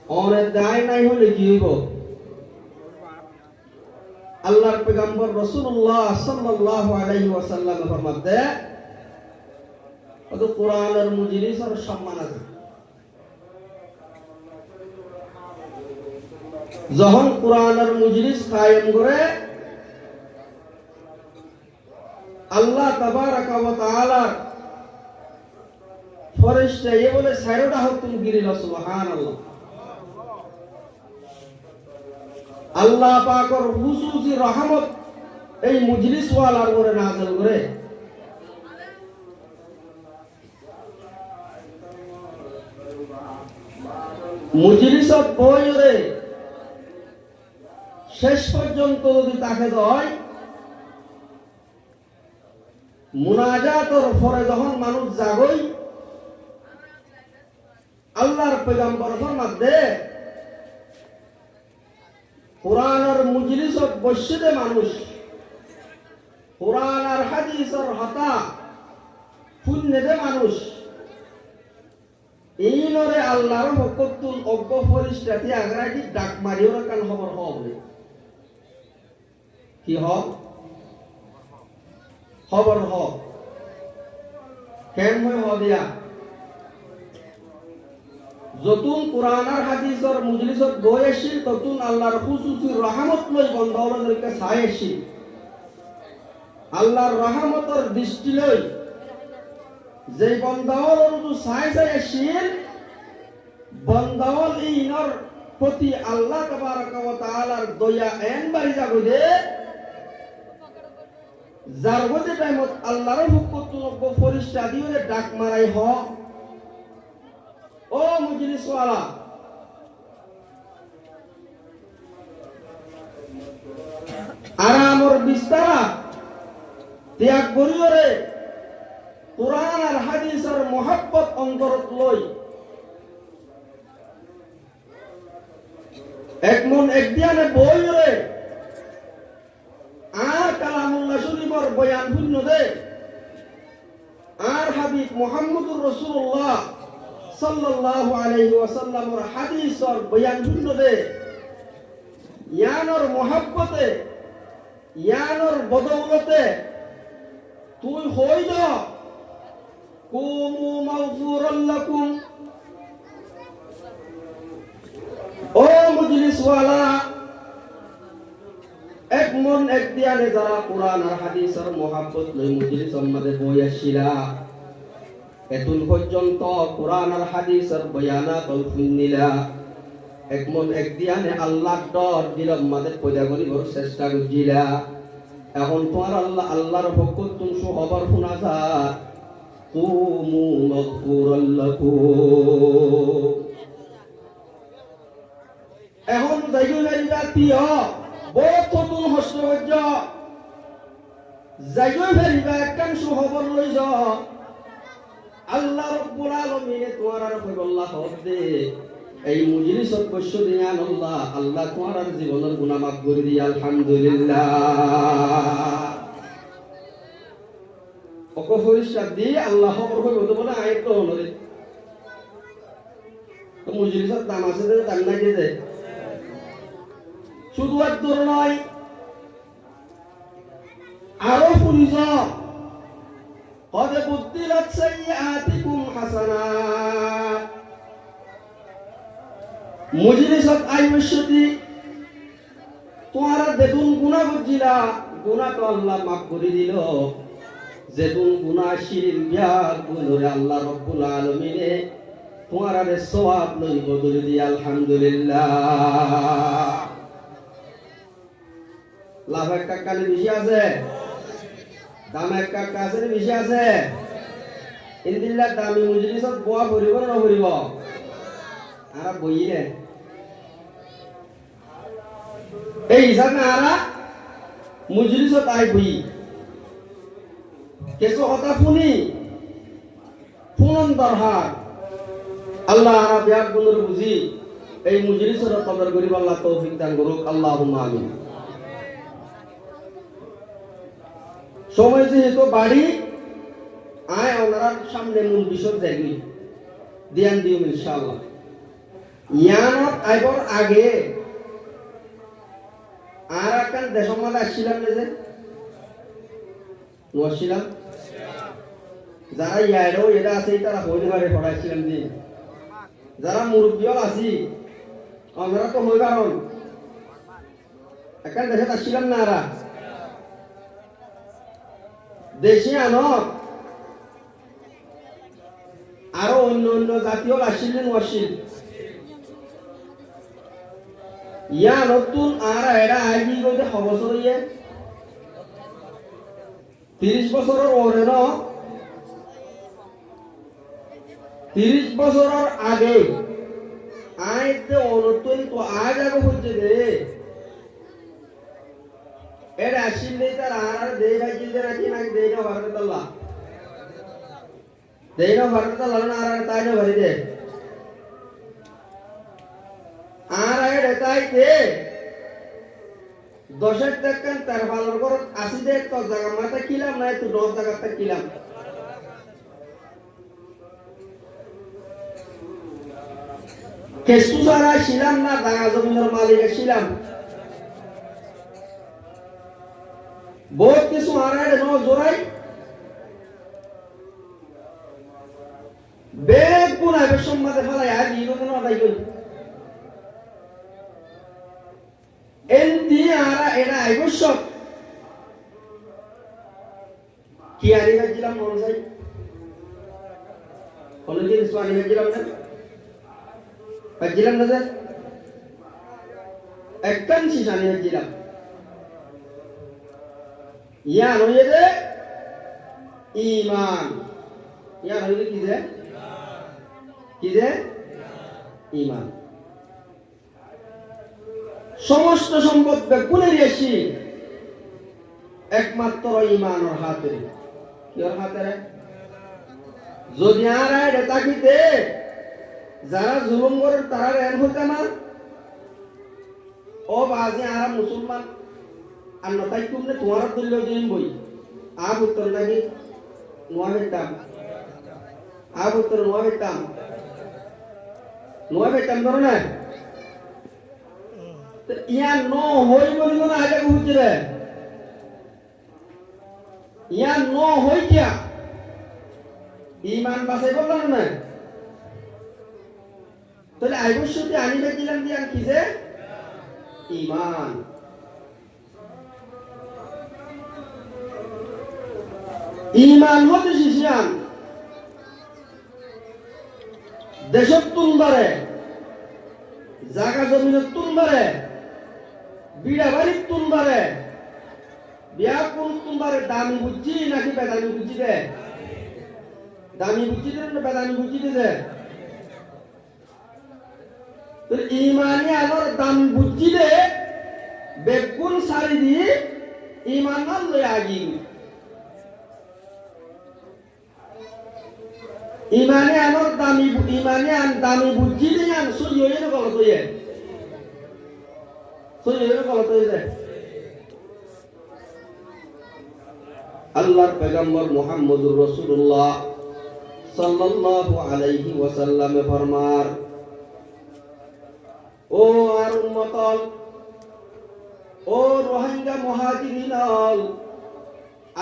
অনেক দায় নাই হলে কি হইব? আল্লাহর পয়গম্বর রাসূলুল্লাহ সাল্লাল্লাহু আলাইহি ওয়াসাল্লাম ফরমাতে তো কোরআনের মজলিসের সম্মান আছে। যখন কোরআনের মজলিস কায়েম করে আল্লাহ তাবারাকা ওয়া তাআলা ফেরেশতা এ বলে সাইরোটা হুকুম গিরিল সুবহানাল্লাহ। আল্লাহ পাকের খুশুসি রহমত এই মজলিস ওয়ালার উপরে নাযিল করে। মজলিসত বইরে শেষ পর্যন্ত যদি তাকে হয় মুনাজাতর পরে যখন মানুষ জাগই আল্লাহর পয়গম্বর ফরমাতে কোরআনের মজলিসত বসে মানুষ কোরআন আর হাদিসের হতা শুনতে মানুষ এই নরে আল্লাহর হকতুল অজ্ঞ ফরিস্তাতি আগ্রাইটি ডাক মারিও কান খবর হবে কি হক খবর হক কেন হয় দিয়া যতুন কোরআন আর হাদিসের মজলিসত গৈ আসিল ততুন আল্লাহর খুশুসি রহমত লই বন্দাওয়াদেরকে চাই আসিল। আল্লাহর রহমতের দৃষ্টি লই যে বন্দাওয়াল চাই চাই আসিল বন্দাওয়াল ইনর প্রতি আল্লাহ তাবারাকা ওয়া তাআলার দয়া এন বাড়ি যাবে দে যার মধ্যে টাইমত আল্লাহর হুকুমতুল ফেরেশতা দিয়ে ডাক মারাই হ ও মজলিস ওয়ালা আরামর বিস্তারা ত্যাগ করিওরে কোরআন আর হাদিসের মহব্বত অন্তরত লই এক মন এক দিয়ানে বইরে আর কালামুল্লাহ শরীফের বয়ান শূন্য দে আর হাবিব মুহাম্মদুর রাসূলুল্লাহ সাল্লাল্লাহু আলাইহি ওয়াসাল্লামের হাদিসের বয়ান শূন্য দে ইয়ানোর মহব্বতে ইয়ানোর বদৌলতে তুই হই দ কুমু মাগফুরাল লাকুম ও মজলিস ওয়ালা এক মন এক দিয়ানে যারা কোরআন আর হাদিসের মহব্বত লই মজলিসের মধ্যে বই আসিলা এতুন পর্যন্ত কোরআন আর হাদিসের বয়ানাত শুনিলা এক মন এক দিয়ানে আল্লাহর ডর দিলম মাঝে পয়দা করিবার চেষ্টা করিলা এখন তোমার আল্লাহ আল্লাহর হুকুম তুমি খবর শোনা যা কুমু মাগফুরাল লাকুম এখন যাইও যাইবা তিয় বহুত নতুন হস্তবজ্য যাইও ফেরিবা একখান সুখবর লই য আল্লাহ রাব্বুল আলামিনে তোমার আর কইবল্লাহ হদে এই মজলিসত বসছ দিয়ান আল্লাহ আল্লাহ তোমার আর জীবনের গুনাহ মাফ করে দি আলহামদুলিল্লাহ ওকো ফরিশতা দি আল্লাহ খবর কইব তো বলে আয়াত তো হলরে তো মজলিসত দাম আছে যে দাম নাই দে শুধু এক দূর নয় আরো পুলিশ কদে বুদ্দিলাত সাইয়্যাতিকুম হাসানাত মজলিসত আইবশতি তোমারা দেখুন গুনাহ বুঝিলা গুনাহ তো আল্লাহ মাফ করে দিল যেতুন গুনাহ শিরিক বিয়াদ গুনরে আল্লাহ রাব্বুল আলামিনে তোমারা রে সওয়াব লই বদল দি আলহামদুলিল্লাহ লাভ একটা কালে বেশি আছে দাম একটা কাছে বেশি আছে ইনদিল্লাহ দামি মজলিসত বোয়া ভরিব না ভরিব আর বইলে এই হিসাবে আরা মজলিসত আই বই কিছু কথা শুনি শুনন দরকার আল্লাহ আরা বিয়ার গুণের বুঝি এই মজলিসত কদর করিব আল্লাহ তৌফিক দান করুক আল্লাহুম্মা আমিন। সময় যেহেতু বাড়ি আয় ওনার সামনে মূল বিষয় দেখি ধ্যান দিও ইনশাআল্লাহ। ইয়ানত আইবর আগে আর একখান দেশের মধ্যে আসছিলাম না যে নছিলাম যারা ইয়ারও এটা আছে তারা হইতে পারে পড়াইছিলাম যে যারা মুরব্বিয়ল আছি আমরা তো হই কারণ একখান দেশে আসছিলাম না আরা দেশে আনত আরো অন্য অন্য জাতীয় আসছিলেন ওয়াসিল ইয়া নতুন আর এরা আইবি গতে খবর ইয়ে 30 বছরের ওরে ন 30 বছরের আগে আইতে অনতুন তো আজ আগে হচ্ছে দে এরা আসলে তার আর দে রাজি দে রাজি না দে না ভারতাল্লাহ দে না ভারতাল্লাহ না আর তাই না ভরি দে আর আগে তাইতে 10 টাকা তার ভালোর ঘর আসি দে তো জায়গা মাথা কিলাম না তুই 10 টাকা কিলাম কেসু সারা ছিলাম না জায়গা জমিনের মালিক ছিলাম বহুত কিছু আড়াই ন জোড়াই বেগ পুনায় সম্মাদে ফেলাই আজ ইরকম আদায় করি এনতি আরা এরা আইবসক কি আনি গেছিলাম মনে চাই কোনদিন সোয়ানি গেছিলাম না গেছিলাম না স্যার একদম শিশানি গেছিলাম ইয়া নয় যে ঈমান ইয়া নয় কি যে ঈমান সমস্ত সম্পদ বেকুনের এসি একমাত্র ঈমানের হাতে কি ওর হাতে যদি আর আয় তাকিতে যারা জুলুম করে তারা রেন হইতে না ও বাজে আর মুসলমান আর নতাই কুমনে তোমার তুল্য দিন বই আব উত্তর নাকি নোয়া বেতাম আব উত্তর নোয়া বেতাম ধরো না ইয়া নো হই বলিল না আগে বুঝলে ইয়া নো হই কিয়া ঈমান বাসাই বললাম না তাহলে আইবশ্যতি আনিবে দিলাম দিয়া কি যে ঈমান ঈমান হতে শিশিয়ান দেশত তুলবারে জায়গা জমিনত তুলবারে বিড়া বাড়ির তুলবারে বিয়া কোন তুলবারে দামি বুঝছি নাকি বেদামি বুঝছি দে দামি বুঝছি দে না বেদামি বুঝছি দে তো ইমানি আলোর দাম বুঝছি দে বেগুন সারি দি ইমান নাম লই আগি ইমানে আলোর দামি ইমানে আন দামি বুঝছি দে আন সুই হয়ে না গলত হয়ে আল্লাহর পয়গম্বর মুহাম্মদুর রাসূলুল্লাহ সাল্লাল্লাহু আলাইহি ওয়াসাল্লাম ফরমার ও আর উম্মতল ও রোহিঙ্গা মুহাজিরিনল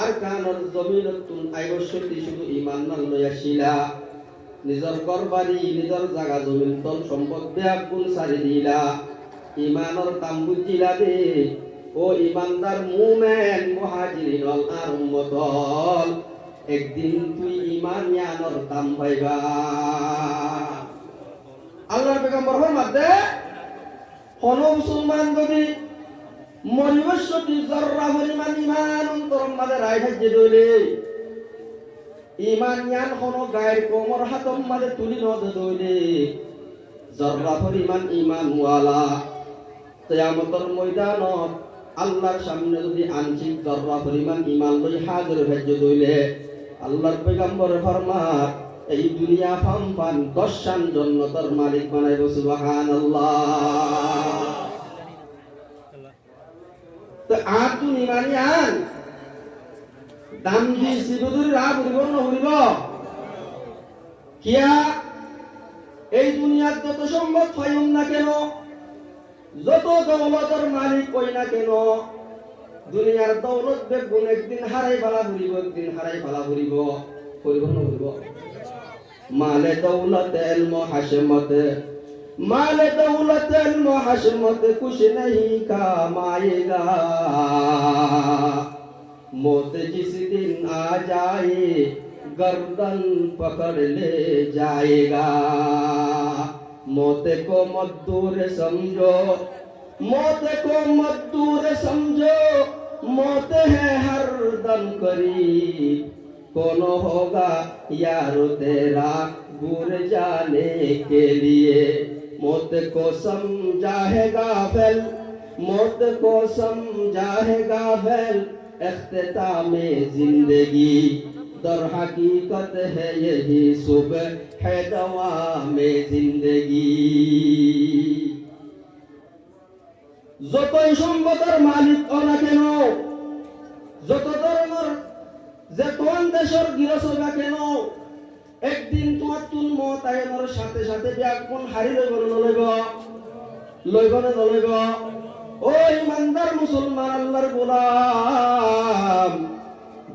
আর কানর জমিনতুন আইবশ্যতি শুধু ঈমান নাল লয়াছিলা নিজর ঘরবাড়ি নিজর জায়গা জমিন তল সম্পদ বেগুন সারি দিলা ঈমানের দাম বুঝিলা দে ও ঈমানদার মুমিন মুহাজিরিন আর উম্মতল একদিন তুই ঈমান ইয়ানোর দাম পাইবা আল্লাহর পয়গম্বর ফরমাতে কোন মুসলমান যদি মরিবশতি যররা পরিমাণ ঈমান অন্তরের মাঝে রাইখা দইলে ঈমান ইয়ান কোন গায়ের কোমর হাতম মাঝে তুলি নদে দইলে যররা পরিমাণ ঈমান ওয়ালা কিয়ামতের ময়দানত আল্লাহর সামনে যদি আংশিক যররা পরিমাণ ঈমান লই হাজির হয়ে দইলে আল্লাহর পয়গম্বর ফরমার এই দুনিয়া ফান 10 শান জান্নাতের মালিক বানাইব সুবহানাল্লাহ তো আতু নিমানি আন দাম দি সিবুদুর রা বুঝব না বুঝব কিয়া এই দুনিয়ার যত সম্পদ হইন না কেন, যত দৌলতের মালিক হই না কেন, দুনিয়ার দৌলত বেগুন একদিন হারাই ফেলা ঘুরিব, একদিন হারাই ফেলা ঘুরিব, করিব না ঘুরিব। মালে দৌলত ইলম হাশমত, माले दौलत इल्म हशमत कुछ नहीं काम आएगा, मौत जिस दिन आ जाए गर्दन पकड़ ले जाएगा। मौत को मत दूर समझो, मौत को मत दूर समझो, मौत है हर दम करीब, कौन होगा यारो तेरा दूर जाने के लिए। मौत को समझा है गाफिल, मौत को समझा है गाफिल, इख्तितामे जिंदगी दर हकीकत है यही सुबह है दवामे जिंदगी। যতই সম্পদের মালিক না কেন, যত ধরনের যে কোন দেশের গৃহস্থ না কেন, একদিন তোমার তুন মত আইনের সাথে সাথে ব্যাগুন হারি লইব লইব লইব না লইব। ও ইমানদার মুসলমান আল্লাহর গোলাম,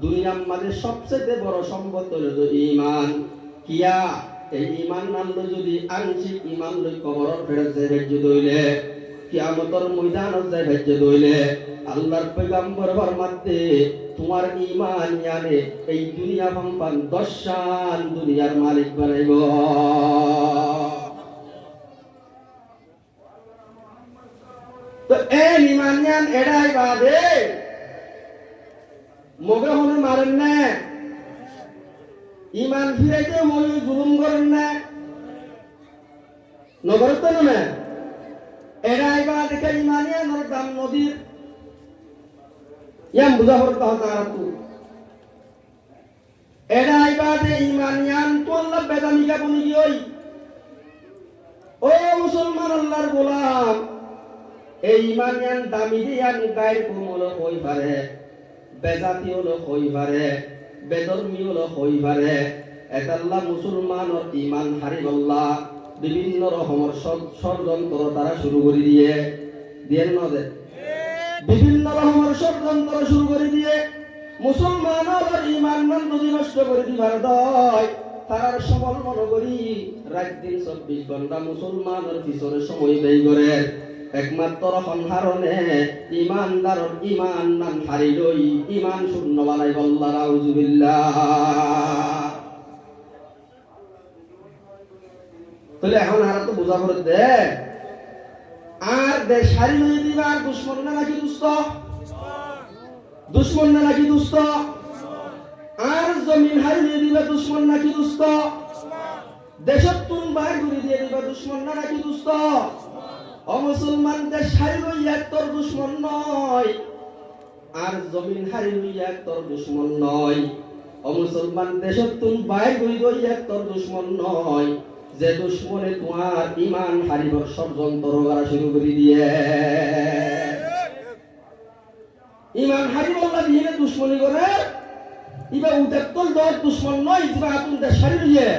দুনিয়ার মাঝে সবচেয়ে বড় সম্পদ হলো ঈমান। কিয়া এই ঈমান নামলো যদি আংশিক ঈমান লই কবরের ফেরত যায় ভেজ্য দইলে, কিয়ামতের ময়দানত যায় ভেজ্য দইলে, আল্লাহর পয়গম্বর ফরমাতে তোমার ঈমান ইয়ানে এই দুনিয়া পাম্পান 10 শান দুনিয়ার মালিক বানাইব। তো এই ঈমান ইয়ান এড়াই বাদে মগে হনে মারেন না, ঈমান ফিরাইতে মই জুলুম করেন না, নগরত না এড়াই বাদে কে ঈমান ইয়ানের দাম নদীর yang muzahir tahu era ibade imanian tu Allah bedani ka buni gioi. O musulman Allahar golam, ei imanian damidian gair kumolo hoi pare, bezati holo hoi pare, bedormi holo hoi pare, etallah musulmanor iman hariballah বিভিন্ন রকমের ষড়যন্ত্র তারা শুরু করে দিয়ে নদে বিভিন্ন রকমের ষড়যন্ত্র শুরু করে দিয়ে মুসলমানের ঈমান মান যদি নষ্ট করে দিবার দয়, তার সবল মনে করি রাত দিন 24 ঘন্টা মুসলমানের পিছনে সময় ব্যয় করে, একমাত্র সংহারণে ঈমানদারর ঈমান নাম হারি লই ঈমান শূন্য বানাই বল্লা আউযুবিল্লাহ। তাহলে এখন আর তো বোঝা করে দে আর দেশ হারি লই দিবার দুশমন না নাকি দুষ্ট, দুশমন না নাকি দুষ্ট, আর জমিন হারি লই দিবা দুশমন নাকি দুষ্ট, দেশত তুন বাইর করে দিয়ে দিবা দুশমন না নাকি দুষ্ট। ও মুসলমান, দেশ হারি লই এক তোর দুশমন নয়, আর জমিন হারি লই এক তোর দুশমন নয়। ও মুসলমান, দেশত তুন বাইর করে দই এক তোর দুশমন নয়, যে দুশ্মনে তোমার ঈমান হারিবার ষড়যন্ত্র করা শুরু করে দিয়ে। ঈমান হারিবল্লা দিয়ে দুশ্মনী করে ইবা উদাত্তল দর দুশ্মন নয়, ইবা আতুন দেশ হারি দিয়ে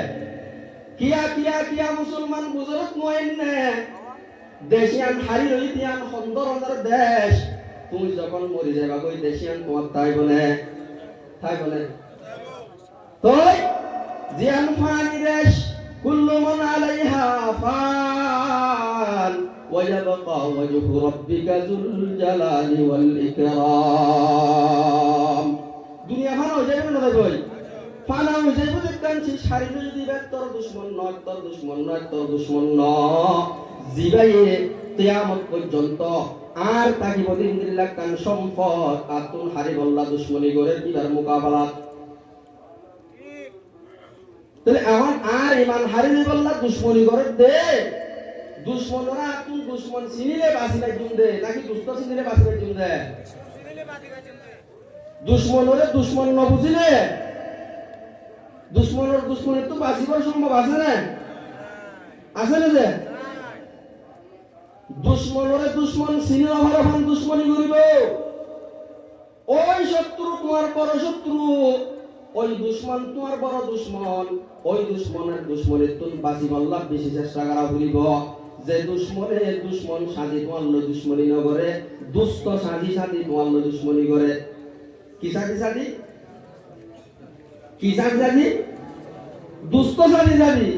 কিয়া কিয়া কিয়া মুসলমান বুজরত নয় না দেশিয়ান হারি রই দিয়ান সুন্দর দেশ, তুমি যখন মরি যাবা কই দেশিয়ান তোমার তাই বনে তোই জিয়ান ফানি দেশ কুল্লু মান আলাইহা ফান ওয়া ইয়াবকা ওয়াজহু রাব্বিকা যুল জালালি ওয়াল ইকরাম। দুনিয়া ফানা হয়ে যাবে না কই ফানা হয়ে যাবে, দেখতাম সে সারি যদি তোর দুশমন নয়, তোর দুশমন নয়, তোর দুশমন নয়, জিবাইয়ে কিয়ামত পর্যন্ত আর তাকি বদিন কান সম্পদ আতুন হারি বল্লা দুশমনী করে দিবার মোকাবেলা। তাহলে এখন আর ইমান হারিয়ে বললা দুশ্মনী করে দে, দুশ্মনরা তুই দুশ্মন চিনিলে বাঁচিলাই জুম দে নাকি দুষ্ট চিনিলে বাঁচিলাই জুম দে, দুশ্মনরে দুশ্মন ন বুঝিলে দুশ্মনের দুশ্মনের তো বাঁচিবার সম্ভব আছে না, আছে না? যে দুশ্মনরে দুশ্মন চিনি অহরহন দুশ্মনী করিব, ওই শত্রু তোমার পর শত্রু ওই দুশ্মন তোমার বড় দুশ্মন, ওই দুশ্মনের দুশ্মনের তুন বাঁচি আল্লাহ বেশি চেষ্টা করা ভুলিব। যে দুশ্মনের দুশ্মন সাজি তোমার দুশ্মনী নগরে, দুষ্ট সাজি সাজি তোমার দুশ্মনী করে। কি সাজি সাজি? কি সাজি সাজি? দুষ্ট সাজি সাজি।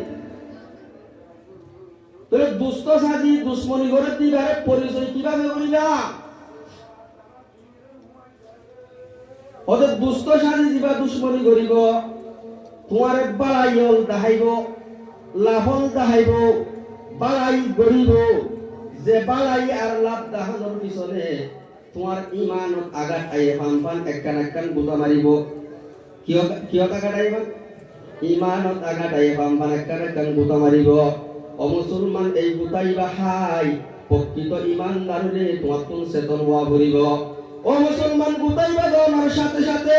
তাহলে দুষ্ট সাজি দুশ্মনী করে দিবারে পরিচয় কিভাবে করিবা? ওদের দুষ্ট সাজি দিবা দুশ্মনী করিব, তোমার বাড়াইল দেখাইব, লাভল দেখাইব, বাড়াই গরিব। যে বাড়াই আর লাভ দেখানোর পিছনে তোমার ইমানত আঘাত আইয়ে পান পান একখান একখান গুতা মারিব। কিয় আঘাত আইব? ইমানত আঘাত আইয়ে পান পান একখান একখান গুতা মারিব। ও মুসলমান, এই গুতাই বা হাই প্রকৃত ইমানদার হলে তোমার তুন চেতন হওয়া ভরিব। ও মুসলমান, গুতাই বা দেওয়ার সাথে সাথে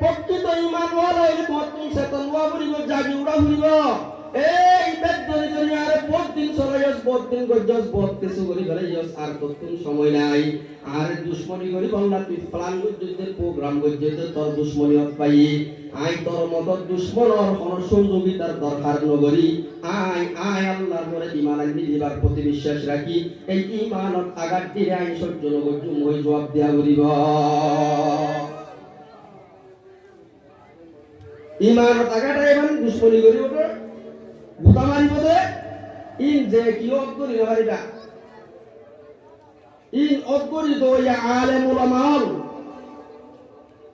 প্রকৃত ইমান হওয়া হইলে তোমার তুন চেতন হওয়া ভরিব, জাগি উড়া ভরিব। এই বেদনি দুনিয়ারে বহুদিন চলাইস, বহুদিন গজ্জস, বহুত কিছু করি ফেলাইস, আর তোর সময় নাই। আর দুশ্মনী করি বললা তুই প্ল্যান যুদ্ধের প্রোগ্রাম গজ্জতে তোর দুশ্মনী পাই। আই তোর মত দুশ্মনের কোন সহযোগিতার দরকার নগরি। আই আই আল্লাহর পরে ঈমান আনি দিবার প্রতি বিশ্বাস রাখি। এই ঈমানত আঘাত দিলে আই সহ্য নগজুম হই জবাব দিয়া করিব। ঈমানত আঘাত আইবান দুশ্মনী করি ওঠে গুতা মারিব দে। ইন যে কি অকরি হারিবা, ইন অকরি তো ইয়া আলেম উলামাল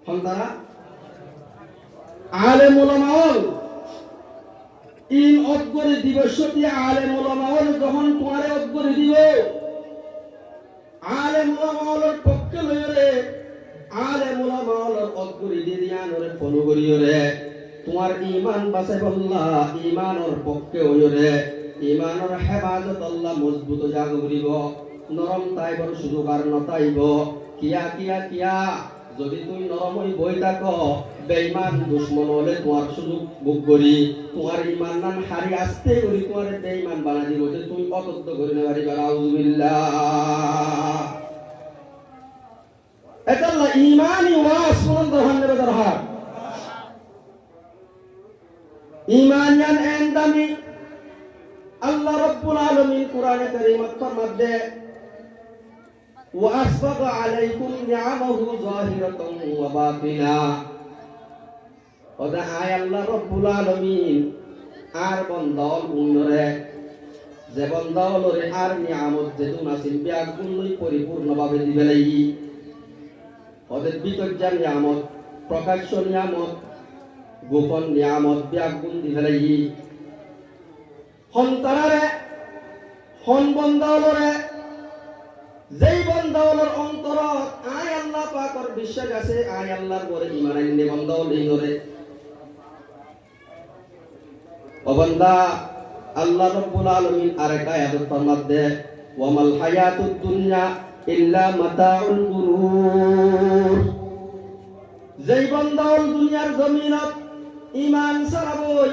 হন্তারা আলেম উলামাল। ইন অকরি দিবসতি আলেম উলামাল যখন তোমারে অকরি দিব, আলেম উলামালের পক্ষে লইরে আলেম উলামালের অকরি দিয়ানরে ফলো করিয়রে তোমার ঈমান বাঁচাই বল্লা ঈমানের পক্ষে হইরে। ঈমানের হেফাজত আল্লাহ মজবুত জাগ করিব। নরম তাইবর সুযোগ আর নতাইব। কিয়া কিয়া কিয়া যদি তুই নরম হই বই থাক, বেঈমান দুশ্মন হলে তোমার সুযোগ বুক করি তোমার ঈমান নাম হারি আসতে করি তোমার বেঈমান বানা দিব, যে তুই অতত্ব করি না পারিবা। আউযুবিল্লাহ। এটা আল্লাহ ঈমানি ওয়াস কোন দরহান নেবে দরহার ঈমানিয়ান এন্দামি। আল্লাহ রাব্বুল আলামিন কোরআনে কারীমত ফরমাতে ওয়া আসবাগা আলাইকুম নিআমাহু যাহিরাতান ওয়া বাতিনা। ওদা আয় আল্লাহ রাব্বুল আলামিন আর বন্দাল উন্নরে যে বন্দালরে আর নিয়ামত যেতুন আছিল ব্যাগুণ লই পরিপূর্ণভাবে দিবে লাগি। ওদের বিতর্জা নিয়ামত, প্রকাশ্য নিয়ামত, গোপন নিয়ামত ব্যাগুণ দিবে লাগি। হন্তারারে হন বন্দালরে যেই বন্দাওয়ালার অন্তরত আয় আল্লাহ পাকের বিশ্বাস আছে, আয় আল্লাহর পরে ঈমান আনলে বন্দাওয়াল ইনরে ও বান্দা। আল্লাহ রাব্বুল আলামিন আরেক আয়াতে ফরমাতে ওয়ামাল হায়াতুদ দুনিয়া ইল্লা মাতাউল গুরুর। যেই বন্দাওয়াল দুনিয়ার জমিনত ঈমান ছাড়াবই,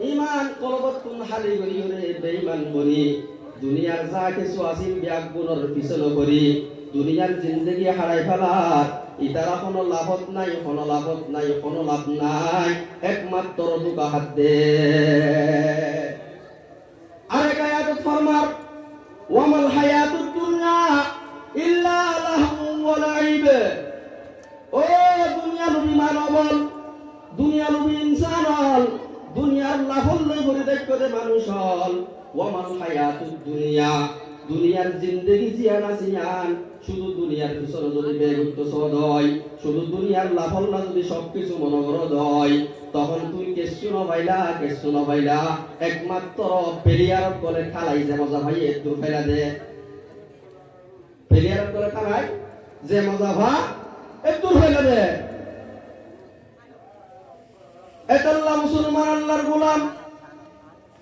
ঈমান কলবতুন হালি করিরে বেঈমান বনি দুনিয়ার যা কিছু আছিল ব্যাগুণের পিছনে করি দুনিয়ার জিন্দগি হারাই ফেলার ইতারা কোনো লাভত নাই, কোনো লাভত নাই, কোনো লাভ নাই, একমাত্র দুকা হাত দে। আরেক আয়াত ফরমার ওয়ামাল হায়াতুদ দুনিয়া ইল্লা লাহু ওয়া লাইব। ও দুনিয়া লুবি মানবল, দুনিয়া লুবি ইনসান হল, দুনিয়ার লাভল লই ভরে দেখতে দে মানুষ হল। ওয়ামাল হায়াতুদ দুনিয়া দুনিয়ার জিন্দেগি জিয়ান আসিয়ান শুধু দুনিয়ার পিছনে যদি বেগুত্ব সদ হয়, শুধু দুনিয়ার লাভল না যদি সবকিছু মনোগরদ হয়, তখন তুই কেসু নবাইলা একমাত্র পেরিয়ার বলে খালাই যে মজা ভাই একটু ফেলা দে। পেরিয়ার বলে খালাই যে মজা ভাই একটু ফেলা দে। এতাল্লাহ মুসলমান আল্লাহর গোলাম।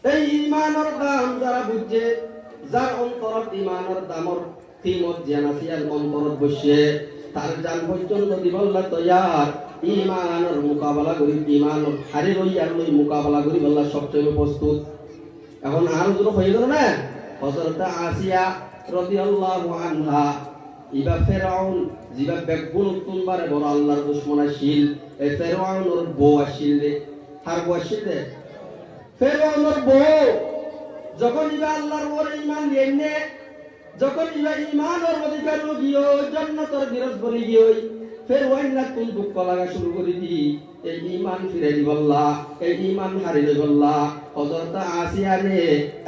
এই ঈমানের দাম যারা বুঝে, যার অন্তরত ঈমানের দামর কিমত জানাসিয়াল অন্তরত বসে তার জান পর্যন্ত দিবল্লা তৈয়ার ঈমানের মোকাবেলা করি, ঈমানের হারি রইয়ার লই মোকাবেলা করি বল্লা সবচেয়ে প্রস্তুত। এখন আর যদি হয়ে গেল না হযরত আসিয়া রাদিয়াল্লাহু আনহা ইবা ফেরাউন জিবা বেগুন তুনবারে বড় আল্লাহর দুশমন আসিল এ ফেরাউনের বউ আসিল রে হার বউ আসিল রে ফেরাউনের বউ যখন ইবা আল্লাহর উপরে ঈমান নিয়ে যখন ইবা ঈমানের অধিকার গিয়ে জান্নাতের বিরোধ বলি গিয়ে ফেরাউন না তুন দুঃখ লাগা শুরু করে দি এই ঈমান ফিরে দিবল্লা এই ঈমান হারিয়ে দিবল্লা হযরত আসিয়া রে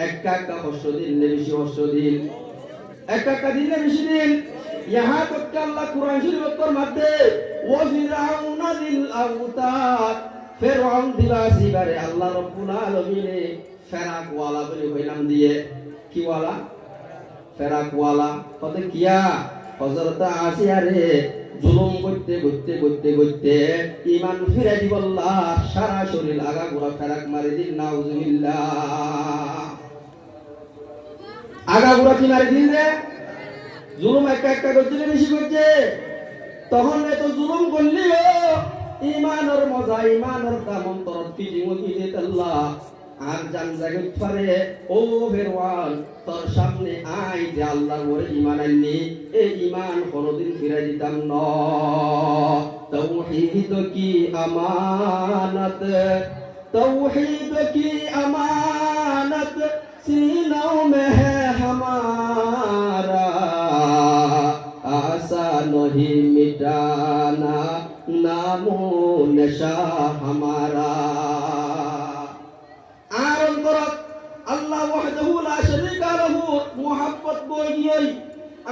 একা কষ্ট দিন বেশি কষ্ট দিন একা দিন বেশি দিন यहाँ तक कि अल्लाह कुरान शरीफ पर मध्य वो फिरौन दिल अवतार फिरौन दिवासी करे अल्लाह रब्बुल आलमीन ने फेराक वाला बोले कोई नाम दिए की वाला फेराक वाला पता किया हजरत आसिया रे जुलुम করতে ঈমান ফিরে দিবল্লাহ সারা শরীর আগা গোড়া ফেরাক মারি দিন নাউজুবিল্লাহ আগা গোড়া কি মারি দিন রে জুলুম একটা করছে বেশি করছে তখন এত জুলুম করলিও ঈমানের মজা ঈমানের দাম অন্তর ফিজিমতি আল্লাহ আর জান জাগত পারে ও ফেরওয়ান তোর সামনে আই যে আল্লাহর ওরে ঈমান আননি এই ঈমান কোনদিন ফিরে দিতাম না তাওহীদ কি আমানত তাওহীদ কি আমানত सीनों में है हमारा आशा नहीं मिटाना नामो नशा हमारा आरम करत अल्लाह वहदहु ला शरीका लहु मोहब्बत बोलियोई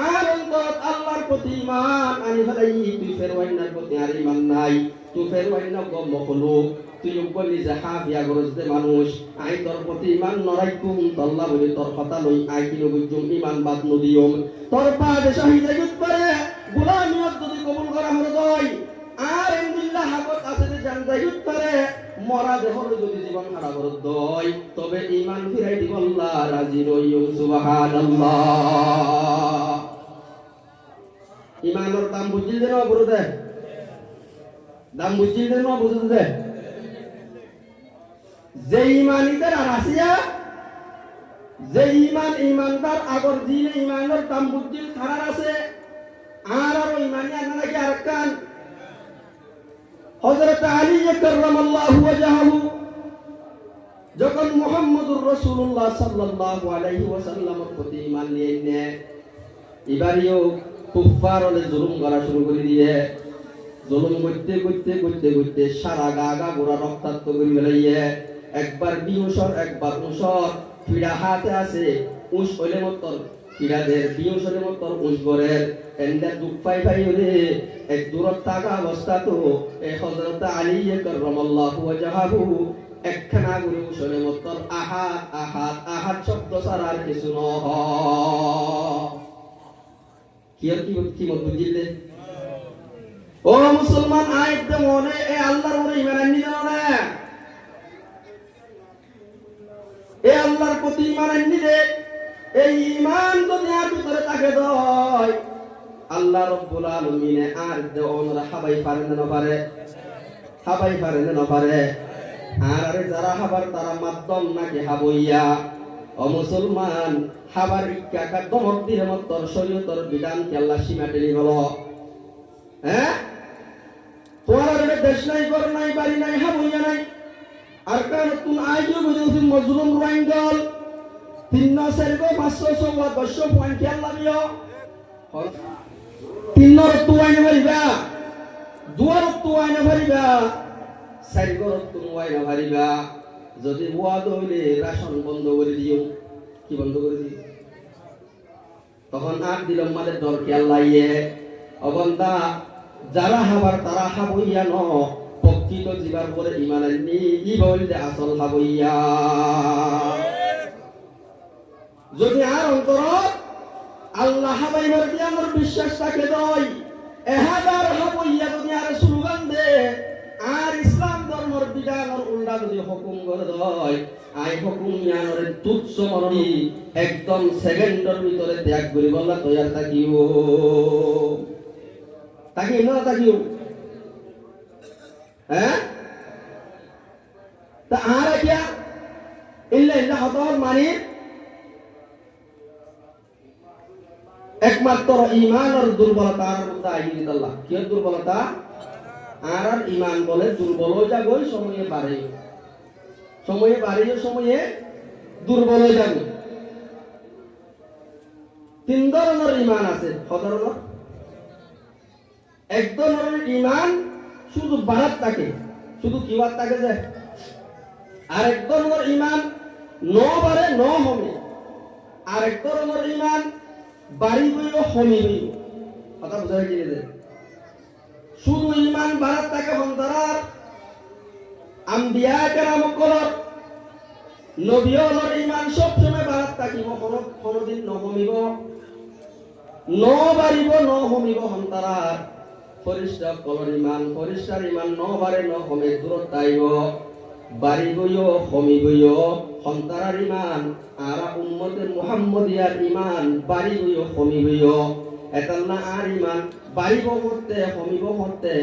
आरम करत अल्लाहर प्रति ईमान आनी फलाई तु फेरवाइनार प्रति आर ईमान নাই तु फेरवाइना गो मखलुक তুই বলি যে হাফিয়া গরজতে মানুষ আই তোর প্রতি ঈমান নরাইকুম আল্লাহ বলি তোর কথা লই আই কিনো বুঝুম ঈমান বাদ নদিয়ম তোর পাদে শহীদে গুত করে গোলামিয়ত যদি কবুল করা হলো দই আর ইনবিল্লাহ হাকত আছে যে জানতে গুত করে মরা দেহর যদি জীবন হারা করত দই তবে ঈমান ফিরাই দিব আল্লাহ রাজি রইও সুবহানাল্লাহ ঈমানের দাম বুঝিল দেন বুঝতে দাম বুঝিল দেন বুঝতে যে ঈমানীদের আর আসিয়া যে ঈমান ঈমানদার আগর দিন ঈমানের দাম বুঝিল খারাপ আছে আর ঈমানী আনা নাকি আরকান হযরত আলী কাররামাল্লাহু ওয়াজহাহু যখন মুহাম্মদুর রাসূলুল্লাহ সাল্লাল্লাহু আলাইহি ওয়াসাল্লামের প্রতি ঈমান নিয়ে এবারেও কুফফারলে জুলুম করা শুরু করে দিয়ে জুলুম করতে সারা গা গোড়া রক্তাক্ত করে ফেলাইয়ে একবার বিউসর একবার উসর পিড়া হাতে আছে উস হইলে মতর পিড়াদের বিউসরে মতর উস গরের এন্ডা দুঃখ পাই হলে এক দূরত থাকা অবস্থা তো এই হযরত আলী কাররামাল্লাহু ওয়াজহাহু একখানা করে উসরে মতর আহাদ শব্দ ছাড়া আর কিছু নয় কি মত বুঝিলে ও মুসলমান আইতে মনে এ আল্লাহর উপরে ঈমান আনি না এ আল্লাহর প্রতি ঈমান আনি দে এই ঈমান যদি আর ভিতরে থাকে দয় আল্লাহ রাব্বুল আলামিন আর দে ওনরা হাবাই পারে না পারে আর যারা হাবার তারা মাধ্যম নাকি হাবইয়া ও মুসলমান হাবার ইক্কা দমক দিলে মতর শরীয়তর বিধান কি আল্লাহ সীমা টেলি হলো হ্যাঁ তোমার দেশ নাই ঘর নাই বাড়ি নাই হাবইয়া নাই আর কারণ তুমি আইও বুঝুন মজলুম রোহিঙ্গল 3,500 পয়েন্ট আল্লাহ দিও 3 তো আইনা ভারিবা 2 তো আইনা ভারিবা 4 তো আইনা ভারিবা যদি ওয়াদ হইলে রাশন বন্ধ করে দিও কি বন্ধ করে দিও তখন আর দিলাম মাদের দর কি আল্লাহ ইয়ে অবন্দা যারা হাবার তারা হাবইয়া ন প্রকৃত জীবার পরে ঈমান আনি ই বলতে আসল হাবইয়া যদি আর অন্তর আল্লাহ হাবাইবার কি আমার বিশ্বাস থাকে দই এহাদার হাবইয়া যদি আর স্লোগান দে আর ইসলাম ধর্মের বিধানের উল্টা যদি হুকুম করে দই আই হুকুম ইয়ানরে তুচ্ছ মরণি একদম সেকেন্ডের ভিতরে ত্যাগ করি বললা তৈয়ার থাকিও তাকে না তাকিও হ্যাঁ তা আর কি ইল্লা হতর মানে একমাত্র ইমানের দুর্বলতার মধ্যে আইয়ে দিত আল্লাহ। কি দুর্বলতা? আর ইমান বলে দুর্বল হয়ে যাবে, সময়ে বাড়ে, সময়ে বাড়ে, সময়ে দুর্বল হয়ে যাবে। তিন ধরনের ইমান আছে। কত ধরনের? এক ধরনের ইমান শুধু বাড়াত থাকে, শুধু কিবার থাকে যে, আর এক ধরনের ইমান ন বাড়ে ন হবে, আর এক ধরনের ইমান বাড়ি হইব হমি হইব। কথা বুঝা হয়েছে? শুধু ইমান বাড়াত থাকে বন্ধার আম্বিয়া কেরাম কলর নবী হলর ইমান সবসময় বাড়াত থাকিব, কোনদিন নহমিব, ন বাড়িব ন হমিব। সন্তারার ফরিস্তার কলর ইমান, ফরিস্তার ইমান ন বাড়ে ন হমে, দূরত আইব, বাড়ি গইও হমি গইও। সন্তারার ইমান আর উম্মতে মুহাম্মদিয়ার ইমান বাড়ি গইও হমি গইও। এতাল্লা আর ইমান বাড়িব করতে হমিব করতে,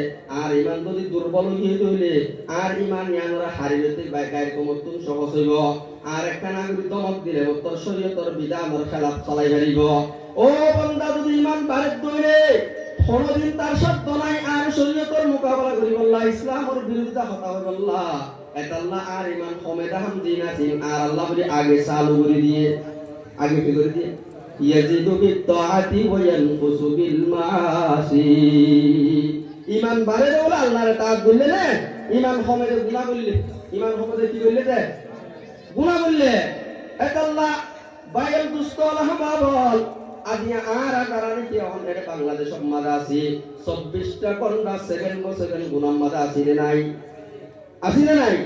আর ইমান যদি দুর্বল হয়ে তৈলে আর ইমান ইয়ানরা হারিতে বাইকায় কমতুন সহজ হইব। আর একটা নাগরিক দমক দিলে উত্তর শরীয়তর বিধানের খেলাফ চালাই হারিব। ও বান্দা, যদি ইমান বাড়ে তৈলে কোনদিন তার শব্দ নাই আর শরীয়তর মোকাবেলা করি বললা, ইসলামের বিরুদ্ধে হতা হয়ে বললা, এতাল্লা আর ইমান কমেদা হামদিন আছেন। আর আল্লাহ বলি আগে চালু করে দিয়ে, আগে কি করে দিয়ে, ইয়াজিদু বিত্তাআতি ওয়া ইয়ানকুসু বিল মাআসি। ঈমান বাড়ে বলে আল্লাহর তাআত বললে না, ঈমান কমে গুনাহ করলে, ঈমান কমে কি করলে দে গুনাহ করলে। এটা আল্লাহ বাইল দুস্ত আল্লাহ বাবল আদিয়া আর আগারানি কি এখন এর বাংলাদেশ সমাজ আছে 24টা ঘন্টা সেকেন্ড গুনাহ মাদা আছে না নাই? আছে না নাই?